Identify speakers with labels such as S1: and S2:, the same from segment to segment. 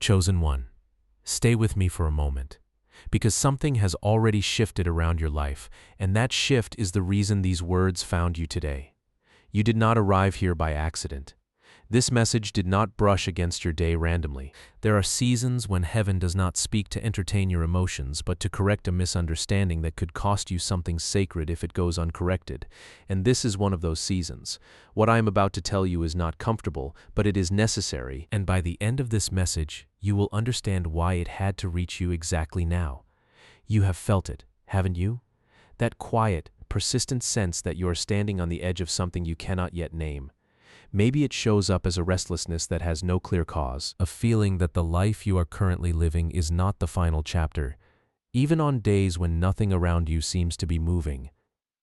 S1: Chosen one, stay with me for a moment, because something has already shifted around your life, and that shift is the reason these words found you today. You did not arrive here by accident. This message did not brush against your day randomly. There are seasons when heaven does not speak to entertain your emotions, but to correct a misunderstanding that could cost you something sacred if it goes uncorrected. And this is one of those seasons. What I am about to tell you is not comfortable, but it is necessary. And by the end of this message, you will understand why it had to reach you exactly now. You have felt it, haven't you? That quiet, persistent sense that you are standing on the edge of something you cannot yet name. Maybe it shows up as a restlessness that has no clear cause, a feeling that the life you are currently living is not the final chapter, even on days when nothing around you seems to be moving.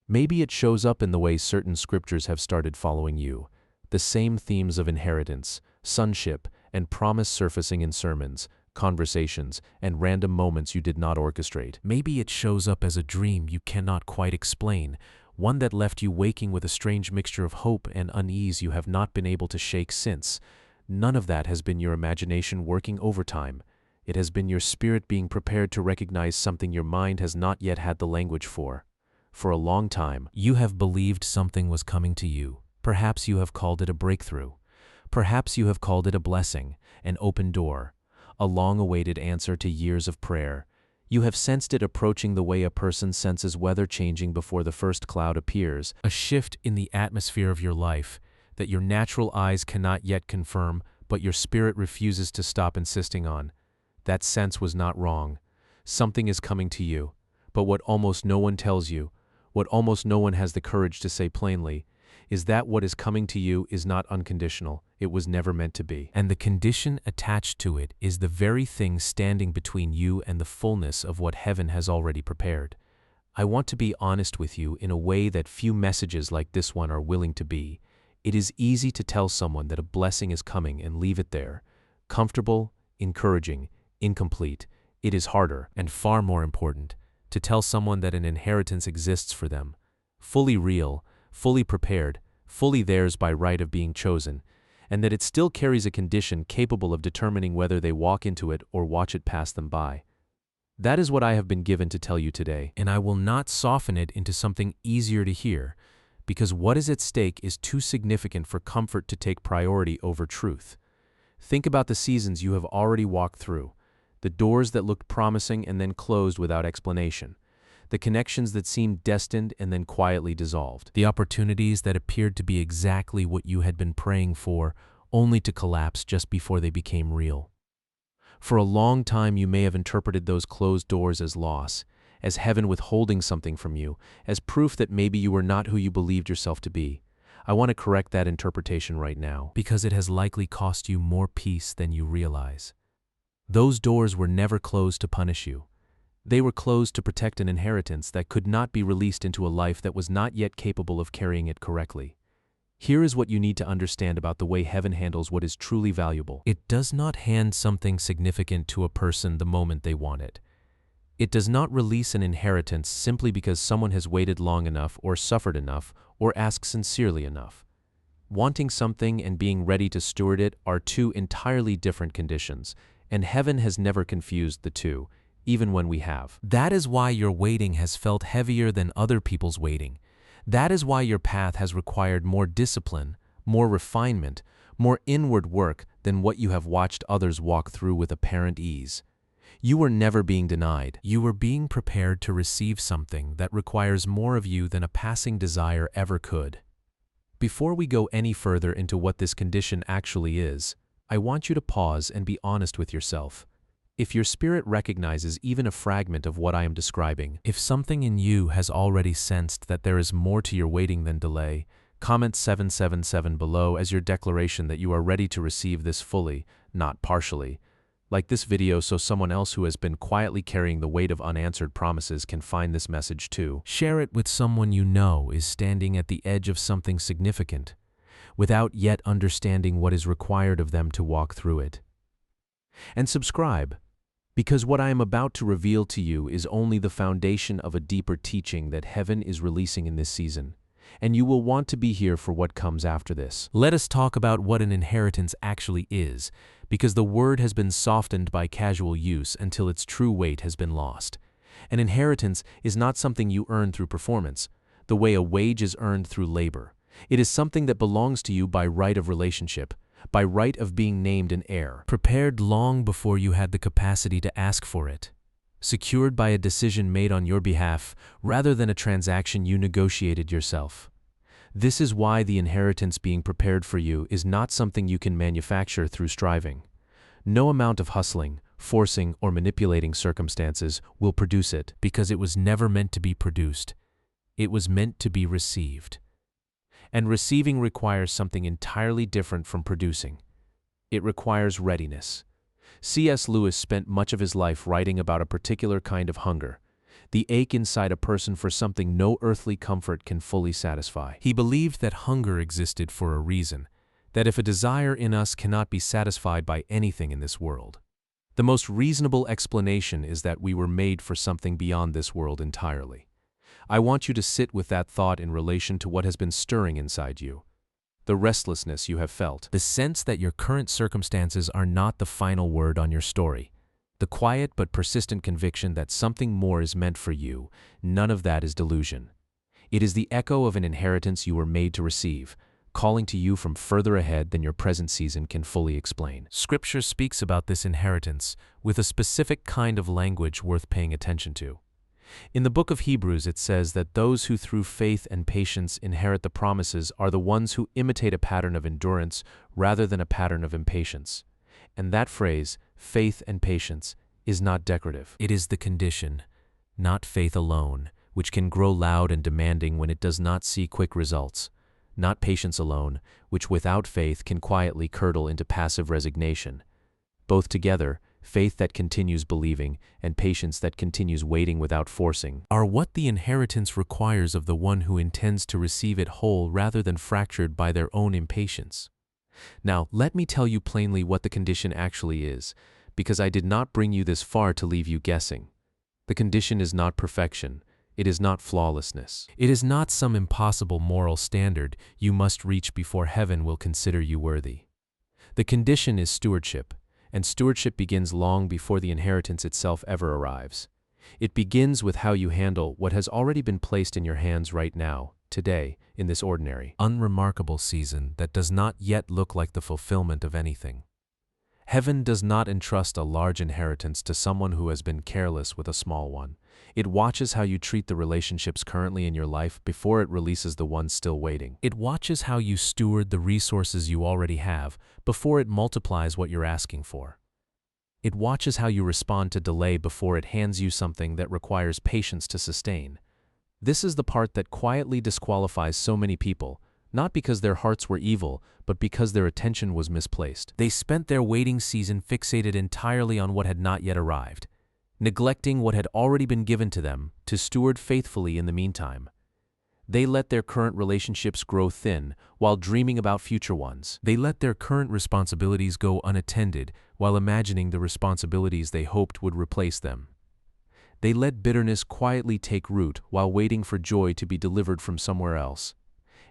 S1: Maybe it shows up in the way certain scriptures have started following you, the same themes of inheritance, sonship, and promise surfacing in sermons, conversations, and random moments you did not orchestrate. Maybe it shows up as a dream you cannot quite explain, one that left you waking with a strange mixture of hope and unease you have not been able to shake since. None of that has been your imagination working overtime. It has been your spirit being prepared to recognize something your mind has not yet had the language for. For a long time, you have believed something was coming to you. Perhaps you have called it a breakthrough. Perhaps you have called it a blessing, an open door, a long-awaited answer to years of prayer. You have sensed it approaching the way a person senses weather changing before the first cloud appears, a shift in the atmosphere of your life that your natural eyes cannot yet confirm, but your spirit refuses to stop insisting on. That sense was not wrong. Something is coming to you, but what almost no one tells you, what almost no one has the courage to say plainly, is that what is coming to you is not unconditional. It was never meant to be. And the condition attached to it is the very thing standing between you and the fullness of what heaven has already prepared. I want to be honest with you in a way that few messages like this one are willing to be. It is easy to tell someone that a blessing is coming and leave it there. Comfortable, encouraging, incomplete. It is harder, and far more important, to tell someone that an inheritance exists for them. Fully real, fully prepared, fully theirs by right of being chosen, and that it still carries a condition capable of determining whether they walk into it or watch it pass them by. That is what I have been given to tell you today, and I will not soften it into something easier to hear, because what is at stake is too significant for comfort to take priority over truth. Think about the seasons you have already walked through, the doors that looked promising and then closed without explanation, the connections that seemed destined and then quietly dissolved, the opportunities that appeared to be exactly what you had been praying for, only to collapse just before they became real. For a long time you may have interpreted those closed doors as loss, as heaven withholding something from you, as proof that maybe you were not who you believed yourself to be. I want to correct that interpretation right now, because it has likely cost you more peace than you realize. Those doors were never closed to punish you. They were closed to protect an inheritance that could not be released into a life that was not yet capable of carrying it correctly. Here is what you need to understand about the way heaven handles what is truly valuable. It does not hand something significant to a person the moment they want it. It does not release an inheritance simply because someone has waited long enough or suffered enough or asked sincerely enough. Wanting something and being ready to steward it are two entirely different conditions, and heaven has never confused the two, even when we have. That is why your waiting has felt heavier than other people's waiting. That is why your path has required more discipline, more refinement, more inward work than what you have watched others walk through with apparent ease. You were never being denied. You were being prepared to receive something that requires more of you than a passing desire ever could. Before we go any further into what this condition actually is, I want you to pause and be honest with yourself. If your spirit recognizes even a fragment of what I am describing, if something in you has already sensed that there is more to your waiting than delay, comment 777 below as your declaration that you are ready to receive this fully, not partially. Like this video so someone else who has been quietly carrying the weight of unanswered promises can find this message too. Share it with someone you know is standing at the edge of something significant, without yet understanding what is required of them to walk through it. And subscribe, because what I am about to reveal to you is only the foundation of a deeper teaching that heaven is releasing in this season, and you will want to be here for what comes after this. Let us talk about what an inheritance actually is, because the word has been softened by casual use until its true weight has been lost. An inheritance is not something you earn through performance, the way a wage is earned through labor. It is something that belongs to you by right of relationship, by right of being named an heir, prepared long before you had the capacity to ask for it, secured by a decision made on your behalf rather than a transaction you negotiated yourself. This is why the inheritance being prepared for you is not something you can manufacture through striving. No amount of hustling, forcing, or manipulating circumstances will produce it, because it was never meant to be produced. It was meant to be received. And receiving requires something entirely different from producing. It requires readiness. C.S. Lewis spent much of his life writing about a particular kind of hunger, the ache inside a person for something no earthly comfort can fully satisfy. He believed that hunger existed for a reason, that if a desire in us cannot be satisfied by anything in this world, the most reasonable explanation is that we were made for something beyond this world entirely. I want you to sit with that thought in relation to what has been stirring inside you. The restlessness you have felt, the sense that your current circumstances are not the final word on your story, the quiet but persistent conviction that something more is meant for you. None of that is delusion. It is the echo of an inheritance you were made to receive, calling to you from further ahead than your present season can fully explain. Scripture speaks about this inheritance with a specific kind of language worth paying attention to. In the book of Hebrews, it says that those who through faith and patience inherit the promises are the ones who imitate a pattern of endurance rather than a pattern of impatience. And that phrase, faith and patience, is not decorative. It is the condition, not faith alone, which can grow loud and demanding when it does not see quick results, not patience alone, which without faith can quietly curdle into passive resignation. Both together, faith that continues believing and patience that continues waiting without forcing, are what the inheritance requires of the one who intends to receive it whole rather than fractured by their own impatience. Now, let me tell you plainly what the condition actually is, because I did not bring you this far to leave you guessing. The condition is not perfection. It is not flawlessness. It is not some impossible moral standard you must reach before heaven will consider you worthy. The condition is stewardship, and stewardship begins long before the inheritance itself ever arrives. It begins with how you handle what has already been placed in your hands right now, today, in this ordinary, unremarkable season that does not yet look like the fulfillment of anything. Heaven does not entrust a large inheritance to someone who has been careless with a small one. It watches how you treat the relationships currently in your life before it releases the ones still waiting. It watches how you steward the resources you already have before it multiplies what you're asking for. It watches how you respond to delay before it hands you something that requires patience to sustain. This is the part that quietly disqualifies so many people, not because their hearts were evil, but because their attention was misplaced. They spent their waiting season fixated entirely on what had not yet arrived, neglecting what had already been given to them to steward faithfully in the meantime. They let their current relationships grow thin while dreaming about future ones. They let their current responsibilities go unattended while imagining the responsibilities they hoped would replace them. They let bitterness quietly take root while waiting for joy to be delivered from somewhere else.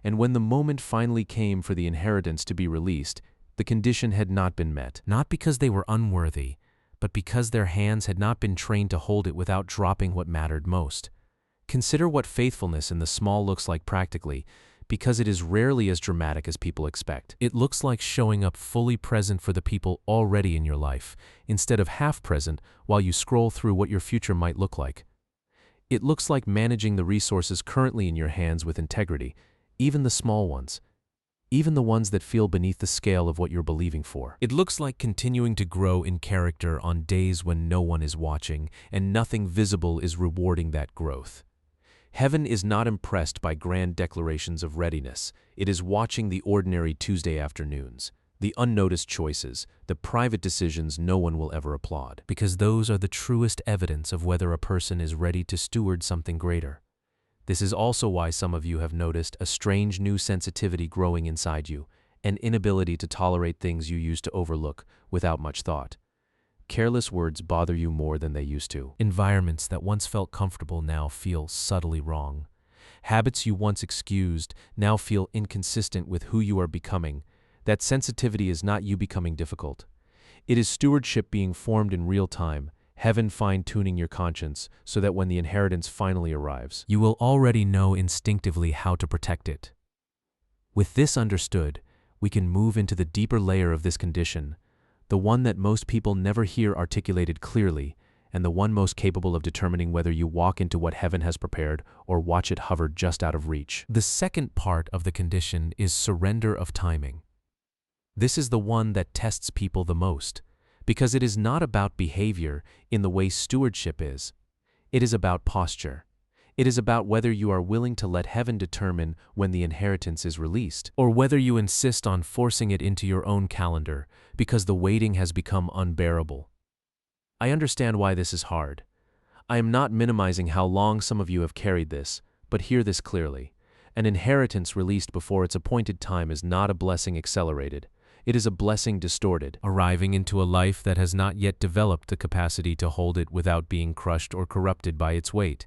S1: And when the moment finally came for the inheritance to be released, the condition had not been met, not because they were unworthy, but because their hands had not been trained to hold it without dropping what mattered most. Consider what faithfulness in the small looks like practically, because it is rarely as dramatic as people expect. It looks like showing up fully present for the people already in your life, instead of half present while you scroll through what your future might look like. It looks like managing the resources currently in your hands with integrity, even the small ones, even the ones that feel beneath the scale of what you're believing for. It looks like continuing to grow in character on days when no one is watching and nothing visible is rewarding that growth. Heaven is not impressed by grand declarations of readiness. It is watching the ordinary Tuesday afternoons, the unnoticed choices, the private decisions no one will ever applaud, because those are the truest evidence of whether a person is ready to steward something greater. This is also why some of you have noticed a strange new sensitivity growing inside you, an inability to tolerate things you used to overlook without much thought. Careless words bother you more than they used to. Environments that once felt comfortable now feel subtly wrong. Habits you once excused now feel inconsistent with who you are becoming. That sensitivity is not you becoming difficult. It is stewardship being formed in real time, heaven fine-tuning your conscience so that when the inheritance finally arrives, you will already know instinctively how to protect it. With this understood, we can move into the deeper layer of this condition, the one that most people never hear articulated clearly, and the one most capable of determining whether you walk into what heaven has prepared or watch it hover just out of reach. The second part of the condition is surrender of timing. This is the one that tests people the most, because it is not about behavior in the way stewardship is. It is about posture. It is about whether you are willing to let heaven determine when the inheritance is released, or whether you insist on forcing it into your own calendar because the waiting has become unbearable. I understand why this is hard. I am not minimizing how long some of you have carried this, but hear this clearly. An inheritance released before its appointed time is not a blessing accelerated. It is a blessing distorted, arriving into a life that has not yet developed the capacity to hold it without being crushed or corrupted by its weight.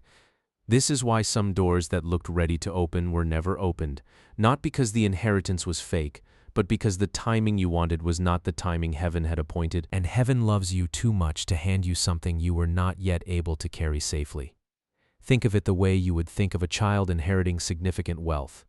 S1: This is why some doors that looked ready to open were never opened, not because the inheritance was fake, but because the timing you wanted was not the timing heaven had appointed, and heaven loves you too much to hand you something you were not yet able to carry safely. Think of it the way you would think of a child inheriting significant wealth.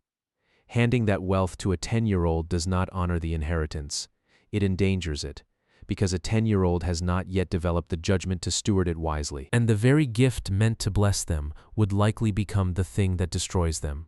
S1: Handing that wealth to a 10-year-old does not honor the inheritance. It endangers it, because a 10-year-old has not yet developed the judgment to steward it wisely. And the very gift meant to bless them would likely become the thing that destroys them.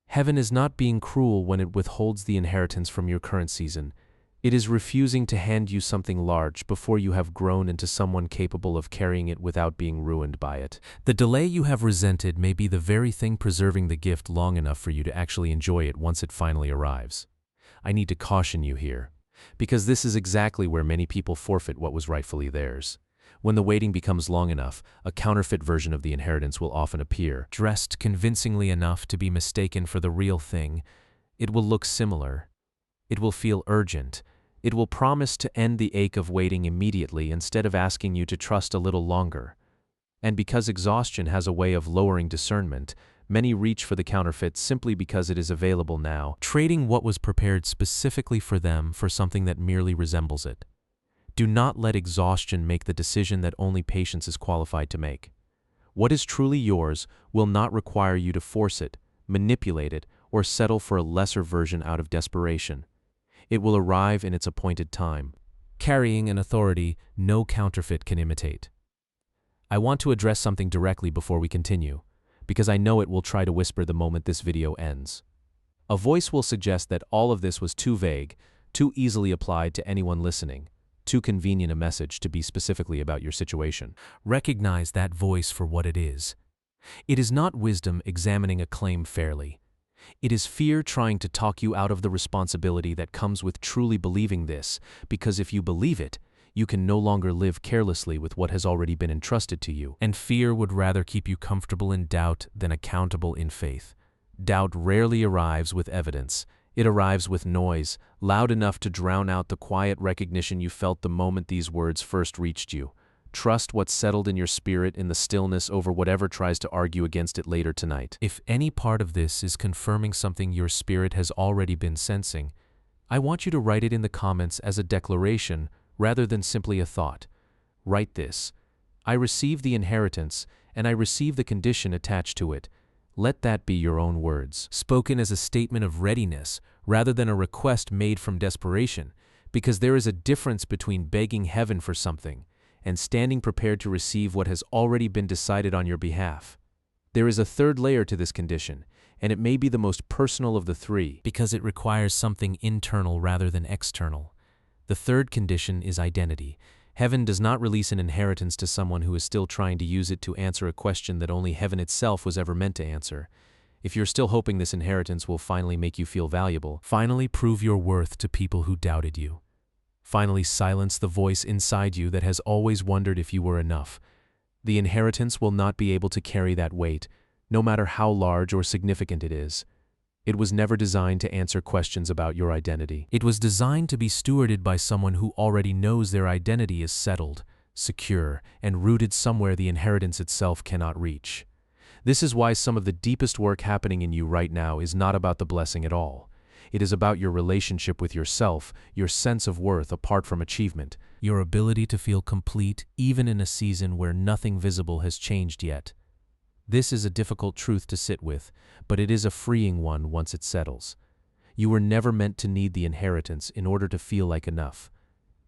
S1: Heaven is not being cruel when it withholds the inheritance from your current season. It is refusing to hand you something large before you have grown into someone capable of carrying it without being ruined by it. The delay you have resented may be the very thing preserving the gift long enough for you to actually enjoy it once it finally arrives. I need to caution you here, because this is exactly where many people forfeit what was rightfully theirs. When the waiting becomes long enough, a counterfeit version of the inheritance will often appear, dressed convincingly enough to be mistaken for the real thing. It will look similar. It will feel urgent. It will promise to end the ache of waiting immediately instead of asking you to trust a little longer. And because exhaustion has a way of lowering discernment, many reach for the counterfeit simply because it is available now, trading what was prepared specifically for them for something that merely resembles it. Do not let exhaustion make the decision that only patience is qualified to make. What is truly yours will not require you to force it, manipulate it, or settle for a lesser version out of desperation. It will arrive in its appointed time, carrying an authority no counterfeit can imitate. I want to address something directly before we continue, because I know it will try to whisper the moment this video ends. A voice will suggest that all of this was too vague, too easily applied to anyone listening, too convenient a message to be specifically about your situation. Recognize that voice for what it is. It is not wisdom examining a claim fairly. It is fear trying to talk you out of the responsibility that comes with truly believing this, because if you believe it, you can no longer live carelessly with what has already been entrusted to you. And fear would rather keep you comfortable in doubt than accountable in faith. Doubt rarely arrives with evidence. It arrives with noise, loud enough to drown out the quiet recognition you felt the moment these words first reached you. Trust what's settled in your spirit in the stillness over whatever tries to argue against it later tonight. If any part of this is confirming something your spirit has already been sensing, I want you to write it in the comments as a declaration rather than simply a thought. Write this: I receive the inheritance, and I receive the condition attached to it. Let that be your own words, spoken as a statement of readiness rather than a request made from desperation, because there is a difference between begging heaven for something and standing prepared to receive what has already been decided on your behalf. There is a third layer to this condition, and it may be the most personal of the three, because it requires something internal rather than external. The third condition is identity. Heaven does not release an inheritance to someone who is still trying to use it to answer a question that only heaven itself was ever meant to answer. If you're still hoping this inheritance will finally make you feel valuable, finally prove your worth to people who doubted you. Finally silence the voice inside you that has always wondered if you were enough. The inheritance will not be able to carry that weight, no matter how large or significant it is. It was never designed to answer questions about your identity. It was designed to be stewarded by someone who already knows their identity is settled, secure, and rooted somewhere the inheritance itself cannot reach. This is why some of the deepest work happening in you right now is not about the blessing at all. It is about your relationship with yourself, your sense of worth apart from achievement, your ability to feel complete even in a season where nothing visible has changed yet. This is a difficult truth to sit with, but it is a freeing one once it settles. You were never meant to need the inheritance in order to feel like enough.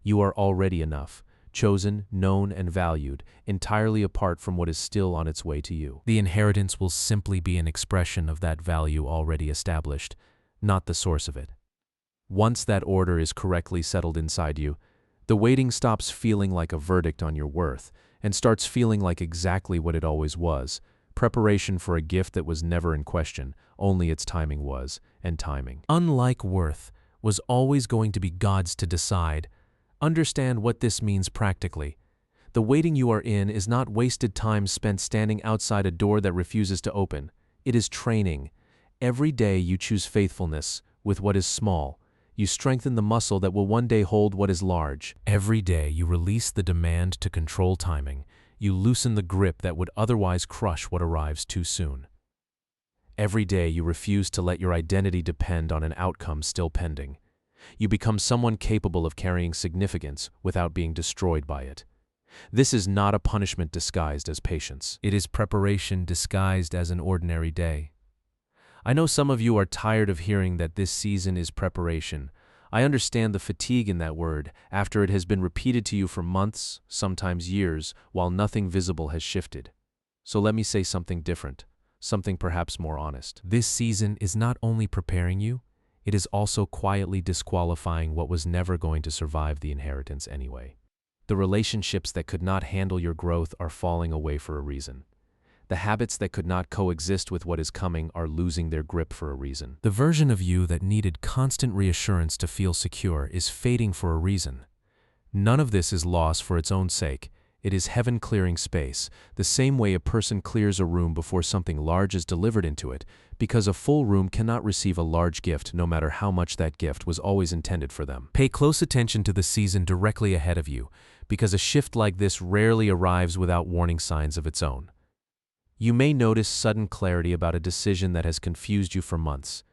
S1: You are already enough, chosen, known, and valued, entirely apart from what is still on its way to you. The inheritance will simply be an expression of that value already established, not the source of it. Once that order is correctly settled inside you, the waiting stops feeling like a verdict on your worth and starts feeling like exactly what it always was: preparation for a gift that was never in question, only its timing was, and timing, unlike worth, was always going to be God's to decide. Understand what this means practically. The waiting you are in is not wasted time spent standing outside a door that refuses to open. It is training. Every day you choose faithfulness with what is small. You strengthen the muscle that will one day hold what is large. Every day you release the demand to control timing. You loosen the grip that would otherwise crush what arrives too soon. Every day you refuse to let your identity depend on an outcome still pending. You become someone capable of carrying significance without being destroyed by it. This is not a punishment disguised as patience. It is preparation disguised as an ordinary day. I know some of you are tired of hearing that this season is preparation. I understand the fatigue in that word after it has been repeated to you for months, sometimes years, while nothing visible has shifted. So let me say something different, something perhaps more honest. This season is not only preparing you, it is also quietly disqualifying what was never going to survive the inheritance anyway. The relationships that could not handle your growth are falling away for a reason. The habits that could not coexist with what is coming are losing their grip for a reason. The version of you that needed constant reassurance to feel secure is fading for a reason. None of this is loss for its own sake. It is heaven clearing space, the same way a person clears a room before something large is delivered into it, because a full room cannot receive a large gift no matter how much that gift was always intended for them. Pay close attention to the season directly ahead of you, because a shift like this rarely arrives without warning signs of its own. You may notice sudden clarity about a decision that has confused you for months.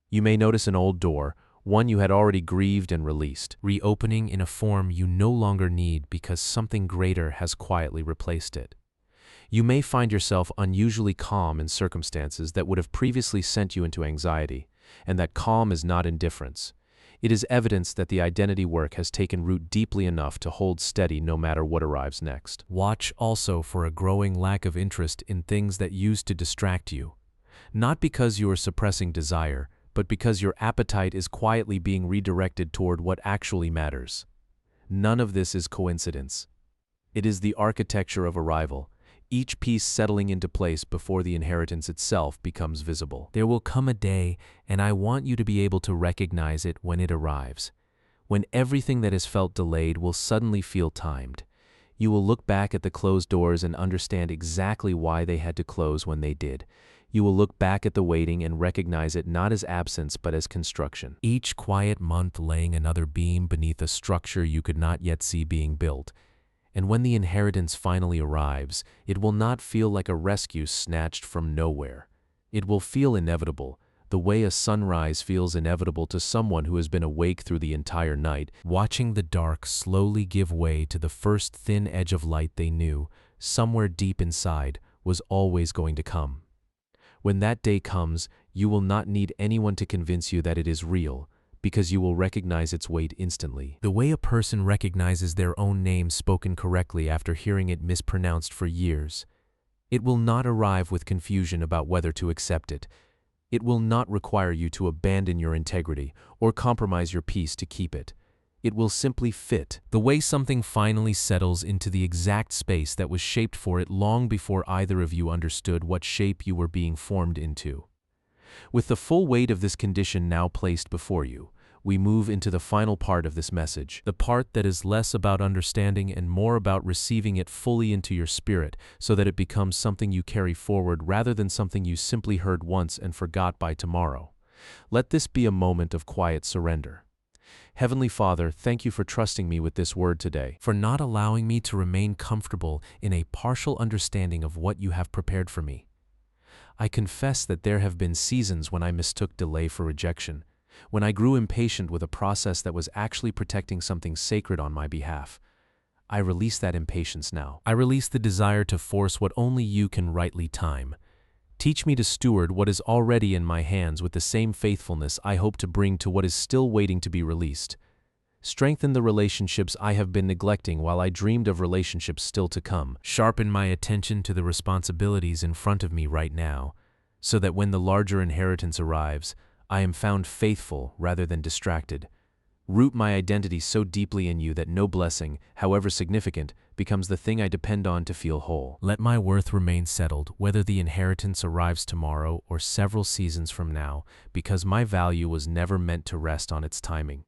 S1: You may notice an old door, one you had already grieved and released, reopening in a form you no longer need because something greater has quietly replaced it. You may find yourself unusually calm in circumstances that would have previously sent you into anxiety, and that calm is not indifference. It is evidence that the identity work has taken root deeply enough to hold steady no matter what arrives next. Watch also for a growing lack of interest in things that used to distract you, not because you are suppressing desire, but because your appetite is quietly being redirected toward what actually matters. None of this is coincidence. It is the architecture of arrival, each piece settling into place before the inheritance itself becomes visible. There will come a day, and I want you to be able to recognize it when it arrives, when everything that has felt delayed will suddenly feel timed. You will look back at the closed doors and understand exactly why they had to close when they did. You will look back at the waiting and recognize it not as absence but as construction. Each quiet month laying another beam beneath a structure you could not yet see being built. And when the inheritance finally arrives, it will not feel like a rescue snatched from nowhere. It will feel inevitable, the way a sunrise feels inevitable to someone who has been awake through the entire night, watching the dark slowly give way to the first thin edge of light they knew, somewhere deep inside, was always going to come. When that day comes, you will not need anyone to convince you that it is real, because you will recognize its weight instantly. The way a person recognizes their own name spoken correctly after hearing it mispronounced for years. It will not arrive with confusion about whether to accept it. It will not require you to abandon your integrity or compromise your peace to keep it. It will simply fit, the way something finally settles into the exact space that was shaped for it long before either of you understood what shape you were being formed into. With the full weight of this condition now placed before you, we move into the final part of this message, the part that is less about understanding and more about receiving it fully into your spirit so that it becomes something you carry forward rather than something you simply heard once and forgot by tomorrow. Let this be a moment of quiet surrender. Heavenly Father, thank you for trusting me with this word today, for not allowing me to remain comfortable in a partial understanding of what you have prepared for me. I confess that there have been seasons when I mistook delay for rejection, when I grew impatient with a process that was actually protecting something sacred on my behalf. I release that impatience now. I release the desire to force what only you can rightly time. Teach me to steward what is already in my hands with the same faithfulness I hope to bring to what is still waiting to be released. Strengthen the relationships I have been neglecting while I dreamed of relationships still to come. Sharpen my attention to the responsibilities in front of me right now, so that when the larger inheritance arrives, I am found faithful rather than distracted. Root my identity so deeply in you that no blessing, however significant, becomes the thing I depend on to feel whole. Let my worth remain settled, whether the inheritance arrives tomorrow or several seasons from now, because my value was never meant to rest on its timing.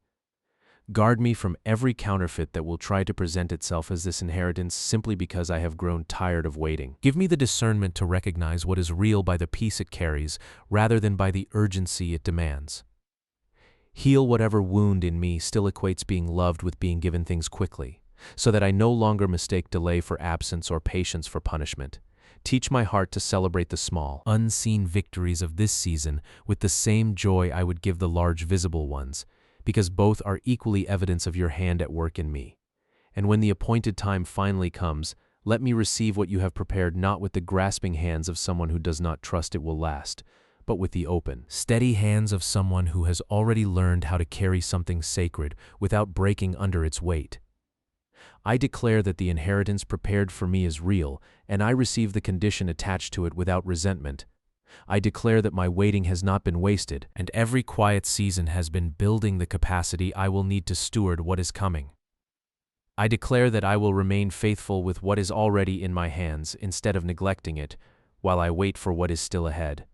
S1: Guard me from every counterfeit that will try to present itself as this inheritance simply because I have grown tired of waiting. Give me the discernment to recognize what is real by the peace it carries, rather than by the urgency it demands. Heal whatever wound in me still equates being loved with being given things quickly, so that I no longer mistake delay for absence or patience for punishment. Teach my heart to celebrate the small, unseen victories of this season with the same joy I would give the large visible ones, because both are equally evidence of your hand at work in me. And when the appointed time finally comes, let me receive what you have prepared not with the grasping hands of someone who does not trust it will last, but with the open, steady hands of someone who has already learned how to carry something sacred without breaking under its weight. I declare that the inheritance prepared for me is real, and I receive the condition attached to it without resentment. I declare that my waiting has not been wasted, and every quiet season has been building the capacity I will need to steward what is coming. I declare that I will remain faithful with what is already in my hands instead of neglecting it, while I wait for what is still ahead.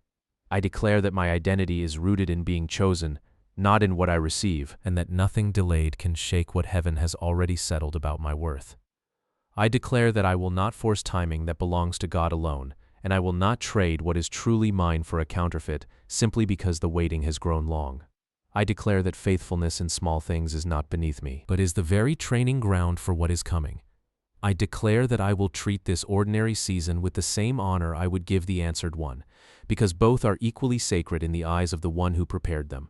S1: I declare that my identity is rooted in being chosen, not in what I receive, and that nothing delayed can shake what heaven has already settled about my worth. I declare that I will not force timing that belongs to God alone, and I will not trade what is truly mine for a counterfeit simply because the waiting has grown long. I declare that faithfulness in small things is not beneath me, but is the very training ground for what is coming. I declare that I will treat this ordinary season with the same honor I would give the answered one, because both are equally sacred in the eyes of the one who prepared them.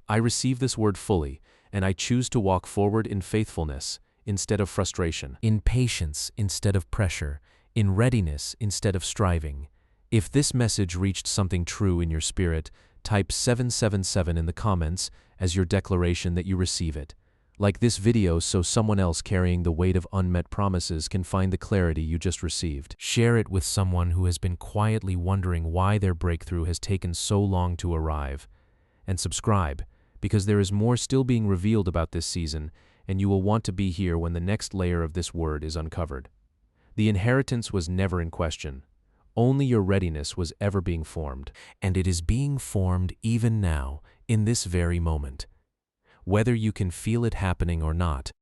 S1: I receive this word fully, and I choose to walk forward in faithfulness instead of frustration, in patience instead of pressure, in readiness instead of striving. If this message reached something true in your spirit, type 777 in the comments as your declaration that you receive it. Like this video so someone else carrying the weight of unmet promises can find the clarity you just received. Share it with someone who has been quietly wondering why their breakthrough has taken so long to arrive. And subscribe, because there is more still being revealed about this season, and you will want to be here when the next layer of this word is uncovered. The inheritance was never in question. Only your readiness was ever being formed, and it is being formed even now, in this very moment. Whether you can feel it happening or not,